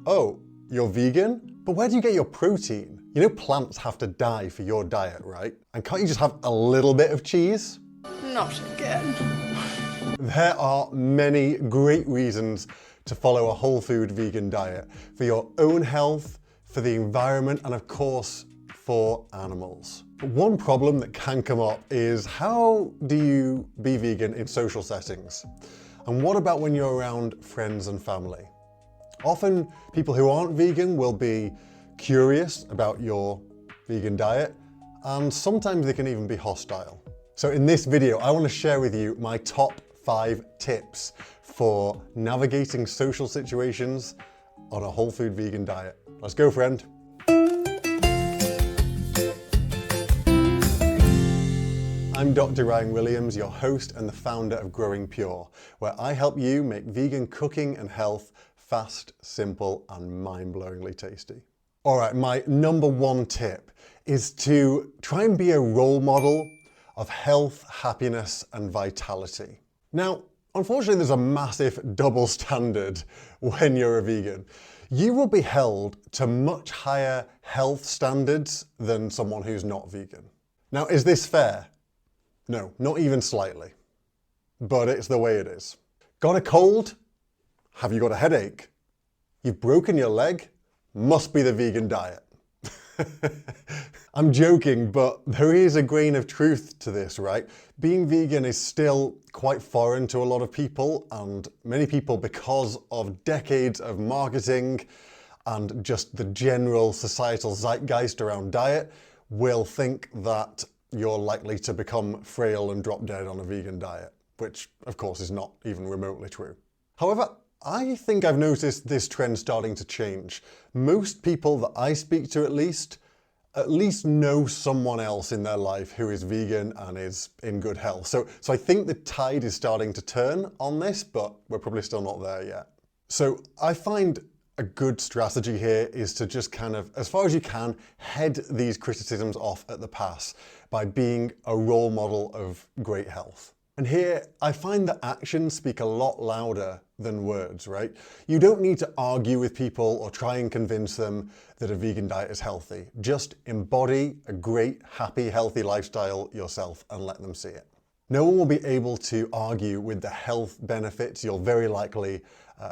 Oh, you're vegan? But where do you get your protein? You know plants have to die for your diet, right? And can't you just have a little bit of cheese? Not again. There are many great reasons to follow a whole food vegan diet for your own health, for the environment, and of course, for animals. But one problem that can come up is, how do you be vegan in social settings? And what about when you're around friends and family? Often people who aren't vegan will be curious about your vegan diet, and sometimes they can even be hostile. So in this video, I want to share with you my top 5 tips for navigating social situations on a whole food vegan diet. Let's go, friend. I'm Dr. Ryan Williams, your host and the founder of Growing Pure, where I help you make vegan cooking and health fast, simple, and mind-blowingly tasty. All right, my number 1 tip is to try and be a role model of health, happiness, and vitality. Now, unfortunately, there's a massive double standard when you're a vegan. You will be held to much higher health standards than someone who's not vegan. Now, is this fair? No, not even slightly. But it's the way it is. Got a cold? Have you got a headache? You've broken your leg? Must be the vegan diet. I'm joking, but there is a grain of truth to this, right? Being vegan is still quite foreign to a lot of people, and many people, because of decades of marketing and just the general societal zeitgeist around diet, will think that you're likely to become frail and drop dead on a vegan diet, which of course is not even remotely true. However, I think I've noticed this trend starting to change. Most people that I speak to at least know someone else in their life who is vegan and is in good health. So I think the tide is starting to turn on this, but we're probably still not there yet. So I find a good strategy here is to just kind of, as far as you can, head these criticisms off at the pass by being a role model of great health. And here, I find that actions speak a lot louder than words, right? You don't need to argue with people or try and convince them that a vegan diet is healthy. Just embody a great, happy, healthy lifestyle yourself and let them see it. No one will be able to argue with the health benefits you'll very likely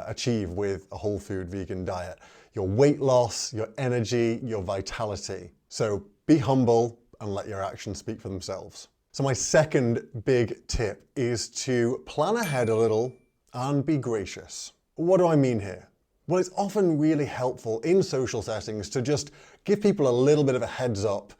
achieve with a whole food vegan diet. Your weight loss, your energy, your vitality. So be humble and let your actions speak for themselves. So my second big tip is to plan ahead a little and be gracious. What do I mean here? Well, it's often really helpful in social settings to just give people a little bit of a heads up.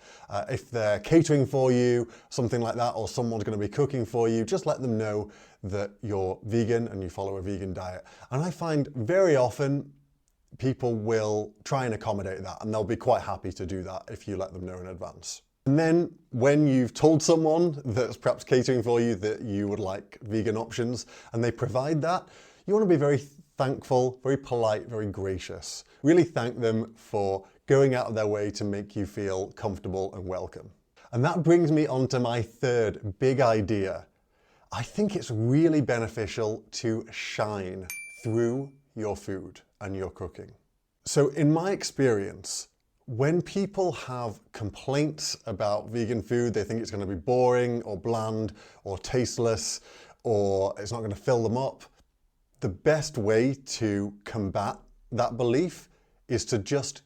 If they're catering for you, something like that, or someone's going to be cooking for you, just let them know that you're vegan and you follow a vegan diet. And I find very often people will try and accommodate that, and they'll be quite happy to do that if you let them know in advance. And then when you've told someone that's perhaps catering for you that you would like vegan options and they provide that, you want to be very thankful, very polite, very gracious. Really thank them for going out of their way to make you feel comfortable and welcome. And that brings me on to my third big idea. I think it's really beneficial to shine through your food and your cooking. So in my experience, when people have complaints about vegan food, they think it's going to be boring or bland or tasteless or it's not going to fill them up. The best way to combat that belief is to just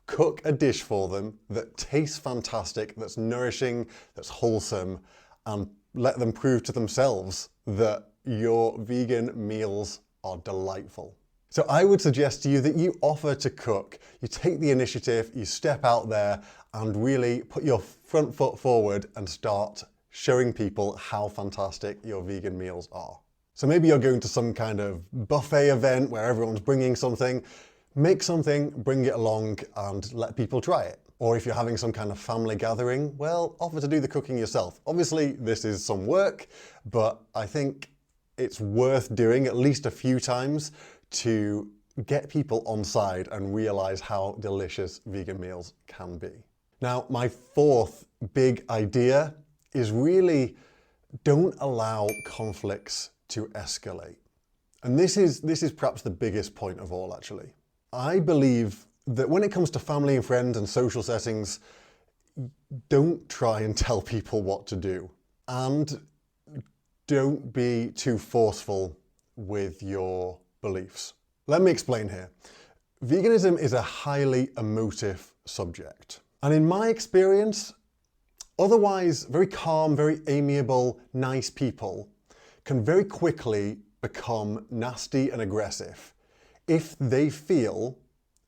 cook a dish for them that tastes fantastic, that's nourishing, that's wholesome, and let them prove to themselves that your vegan meals are delightful. So I would suggest to you that you offer to cook, you take the initiative, you step out there and really put your front foot forward and start showing people how fantastic your vegan meals are. So maybe you're going to some kind of buffet event where everyone's bringing something. Make something, bring it along and let people try it. Or if you're having some kind of family gathering, well, offer to do the cooking yourself. Obviously, this is some work, but I think it's worth doing at least a few times to get people on side and realize how delicious vegan meals can be. Now, my fourth big idea is really don't allow conflicts to escalate. And this is perhaps the biggest point of all, actually. I believe that when it comes to family and friends and social settings, don't try and tell people what to do. And don't be too forceful with your beliefs. Let me explain here. Veganism is a highly emotive subject. And in my experience, otherwise very calm, very amiable, nice people can very quickly become nasty and aggressive if they feel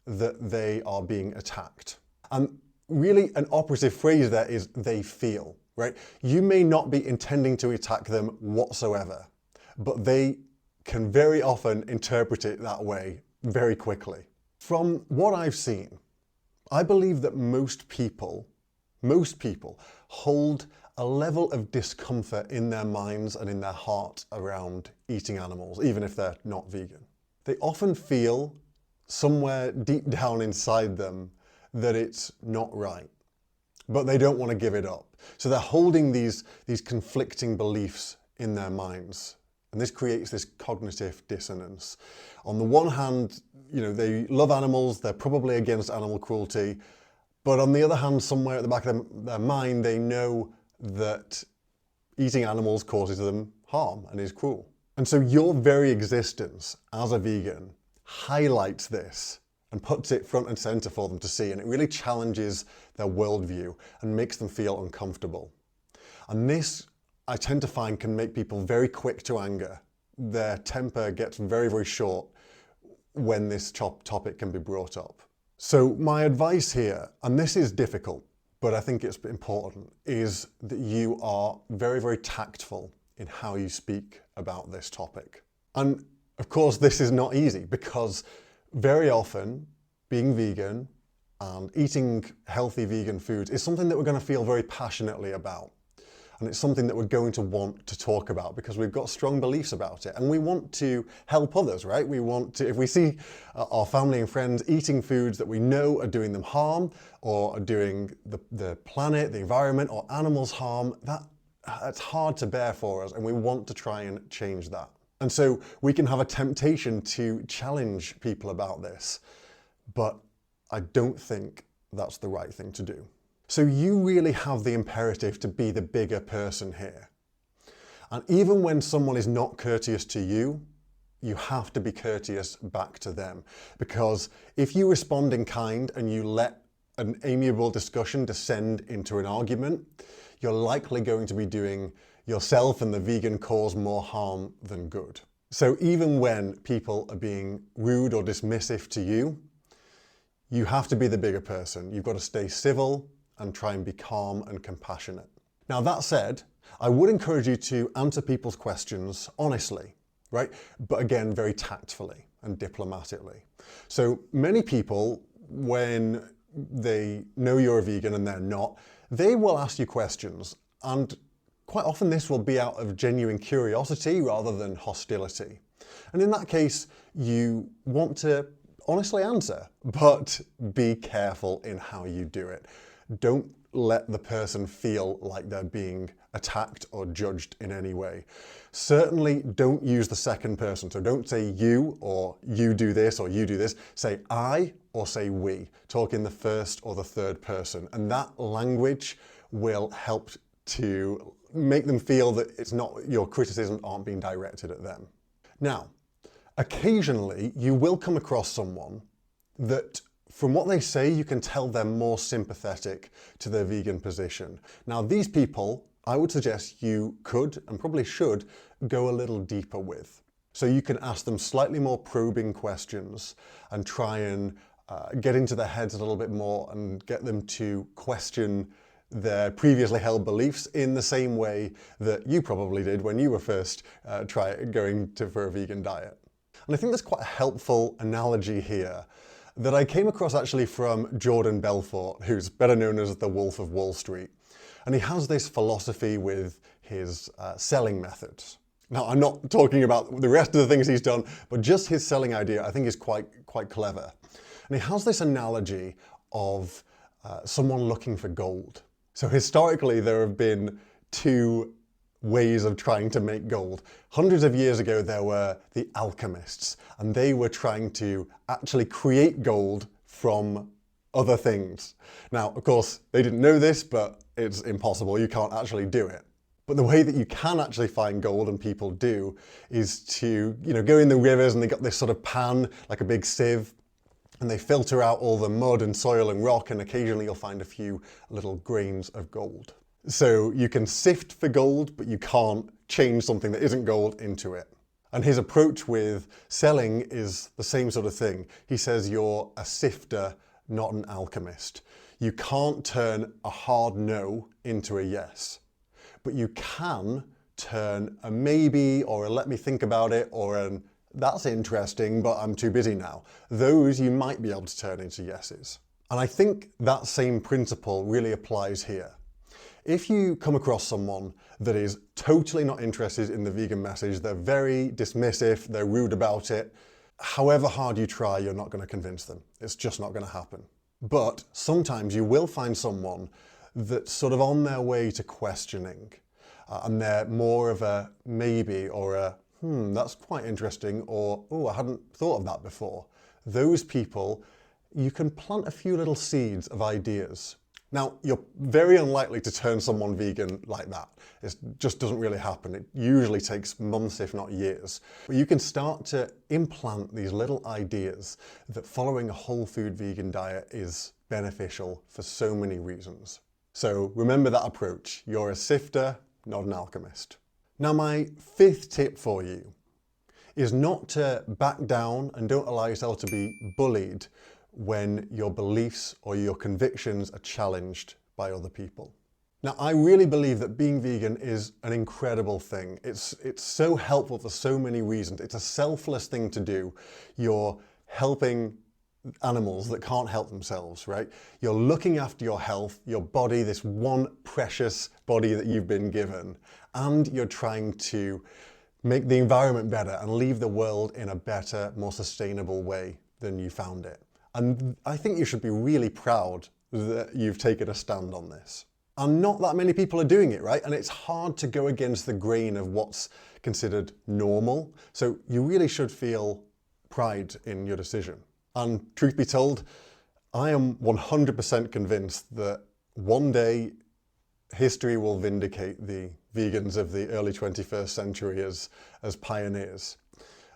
that they are being attacked. And really an operative phrase there is they feel, right? You may not be intending to attack them whatsoever, but they can very often interpret it that way very quickly. From what I've seen, I believe that most people hold a level of discomfort in their minds and in their heart around eating animals, even if they're not vegan. They often feel somewhere deep down inside them that it's not right, but they don't want to give it up. So they're holding these conflicting beliefs in their minds. And this creates this cognitive dissonance. On the one hand, they love animals, they're probably against animal cruelty, but on the other hand, somewhere at the back of their mind, they know that eating animals causes them harm and is cruel. And so your very existence as a vegan highlights this and puts it front and center for them to see, and it really challenges their worldview and makes them feel uncomfortable. And this, I tend to find, can make people very quick to anger. Their temper gets very, very short when this topic can be brought up. So my advice here, and this is difficult, but I think it's important, is that you are very, very tactful in how you speak about this topic. And of course, this is not easy because very often being vegan and eating healthy vegan foods is something that we're going to feel very passionately about. And it's something that we're going to want to talk about because we've got strong beliefs about it. And we want to help others, right? We want to, if we see our family and friends eating foods that we know are doing them harm or are doing the planet, the environment, or animals harm, that's hard to bear for us. And we want to try and change that. And so we can have a temptation to challenge people about this, but I don't think that's the right thing to do. So you really have the imperative to be the bigger person here. And even when someone is not courteous to you, you have to be courteous back to them. Because if you respond in kind and you let an amiable discussion descend into an argument, you're likely going to be doing yourself and the vegan cause more harm than good. So even when people are being rude or dismissive to you, you have to be the bigger person. You've got to stay civil and try and be calm and compassionate. Now that said, I would encourage you to answer people's questions honestly, right? But again, very tactfully and diplomatically. So many people, when they know you're a vegan and they're not, they will ask you questions, and quite often this will be out of genuine curiosity rather than hostility. And in that case, you want to honestly answer, but be careful in how you do it. Don't let the person feel like they're being attacked or judged in any way. Certainly don't use the second person. So don't say you or you do this or you do this. Say I or say we. Talk in the first or the third person. And that language will help to make them feel that it's not, your criticisms aren't being directed at them. Now, occasionally you will come across someone that, from what they say, you can tell they're more sympathetic to their vegan position. Now, these people, I would suggest you could and probably should go a little deeper with. So you can ask them slightly more probing questions and try and get into their heads a little bit more and get them to question their previously held beliefs in the same way that you probably did when you were first going for a vegan diet. And I think there's quite a helpful analogy here that I came across actually from Jordan Belfort, who's better known as the Wolf of Wall Street. And he has this philosophy with his selling methods. Now, I'm not talking about the rest of the things he's done, but just his selling idea I think is quite clever. And he has this analogy of someone looking for gold. So historically, there have been two ways of trying to make gold. Hundreds of years ago, there were the alchemists, and they were trying to actually create gold from other things. Now, of course, they didn't know this, but it's impossible. You can't actually do it. But the way that you can actually find gold, and people do, is to, go in the rivers, and they got this sort of pan, like a big sieve, and they filter out all the mud and soil and rock, and occasionally you'll find a few little grains of gold. So you can sift for gold, but you can't change something that isn't gold into it. And his approach with selling is the same sort of thing. He says you're a sifter, not an alchemist. You can't turn a hard no into a yes, but you can turn a maybe or a let me think about it or an that's interesting, but I'm too busy now. Those you might be able to turn into yeses. And I think that same principle really applies here. If you come across someone that is totally not interested in the vegan message, they're very dismissive, they're rude about it, however hard you try, you're not going to convince them. It's just not going to happen. But sometimes you will find someone that's sort of on their way to questioning, and they're more of a maybe or a that's quite interesting, or oh, I hadn't thought of that before. Those people, you can plant a few little seeds of ideas. Now, you're very unlikely to turn someone vegan like that. It just doesn't really happen. It usually takes months, if not years. But you can start to implant these little ideas that following a whole food vegan diet is beneficial for so many reasons. So remember that approach. You're a sifter, not an alchemist. Now, my fifth tip for you is not to back down and don't allow yourself to be bullied when your beliefs or your convictions are challenged by other people. Now, I really believe that being vegan is an incredible thing. It's so helpful for so many reasons. It's a selfless thing to do. You're helping animals that can't help themselves, right? You're looking after your health, your body, this one precious body that you've been given, and you're trying to make the environment better and leave the world in a better, more sustainable way than you found it. And I think you should be really proud that you've taken a stand on this. And not that many people are doing it, right? And it's hard to go against the grain of what's considered normal. So you really should feel pride in your decision. And truth be told, I am 100% convinced that one day history will vindicate the vegans of the early 21st century as pioneers.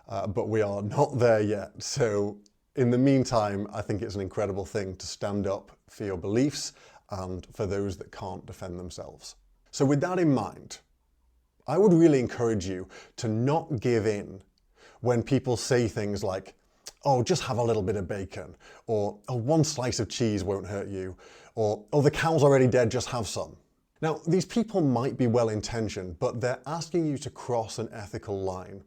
But we are not there yet. So in the meantime, I think it's an incredible thing to stand up for your beliefs and for those that can't defend themselves. So with that in mind, I would really encourage you to not give in when people say things like, oh, just have a little bit of bacon, or oh, one slice of cheese won't hurt you, or oh, the cow's already dead, just have some. Now, these people might be well-intentioned, but they're asking you to cross an ethical line.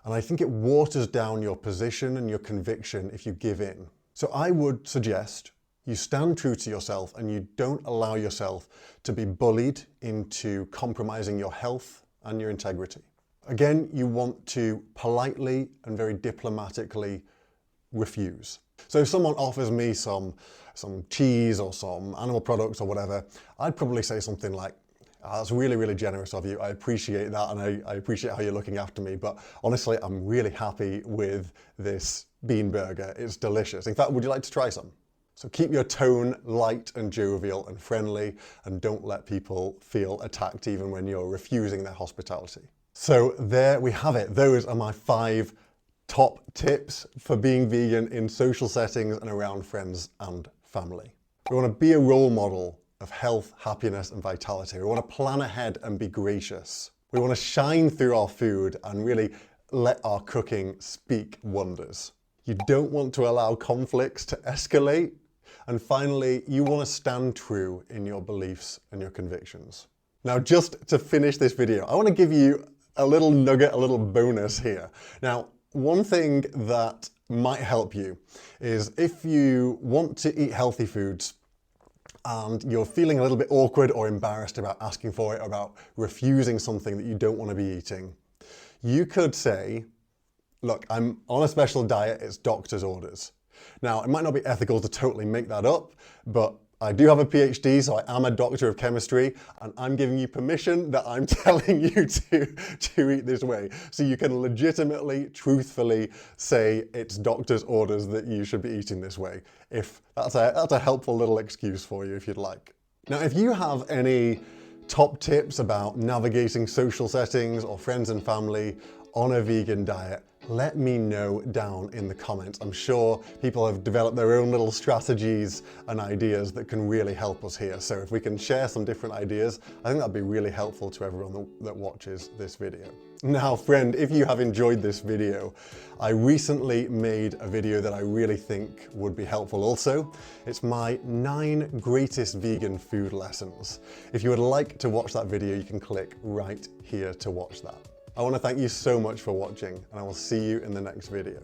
And I think it waters down your position and your conviction if you give in. So I would suggest you stand true to yourself and you don't allow yourself to be bullied into compromising your health and your integrity. Again, you want to politely and very diplomatically refuse. So if someone offers me some cheese or some animal products or whatever, I'd probably say something like, that's really, really generous of you. I appreciate that, and I appreciate how you're looking after me. But honestly, I'm really happy with this bean burger. It's delicious. In fact, would you like to try some? So keep your tone light and jovial and friendly, and don't let people feel attacked even when you're refusing their hospitality. So there we have it. Those are my 5 top tips for being vegan in social settings and around friends and family. We want to be a role model of health, happiness, and vitality. We want to plan ahead and be gracious. We want to shine through our food and really let our cooking speak wonders. You don't want to allow conflicts to escalate. And finally, you want to stand true in your beliefs and your convictions. Now, just to finish this video, I want to give you a little nugget, a little bonus here. Now, one thing that might help you is if you want to eat healthy foods and you're feeling a little bit awkward or embarrassed about asking for it, or about refusing something that you don't want to be eating, you could say, look, I'm on a special diet, it's doctor's orders. Now, it might not be ethical to totally make that up, but I do have a PhD, so I am a doctor of chemistry, and I'm giving you permission that I'm telling you to eat this way. So you can legitimately, truthfully say it's doctor's orders that you should be eating this way. If that's a helpful little excuse for you if you'd like. Now, if you have any top tips about navigating social settings or friends and family on a vegan diet, let me know down in the comments. I'm sure people have developed their own little strategies and ideas that can really help us here. So if we can share some different ideas, I think that'd be really helpful to everyone that watches this video. Now, friend, if you have enjoyed this video, I recently made a video that I really think would be helpful also. It's my 9 greatest vegan food lessons. If you would like to watch that video, you can click right here to watch that. I want to thank you so much for watching, and I will see you in the next video.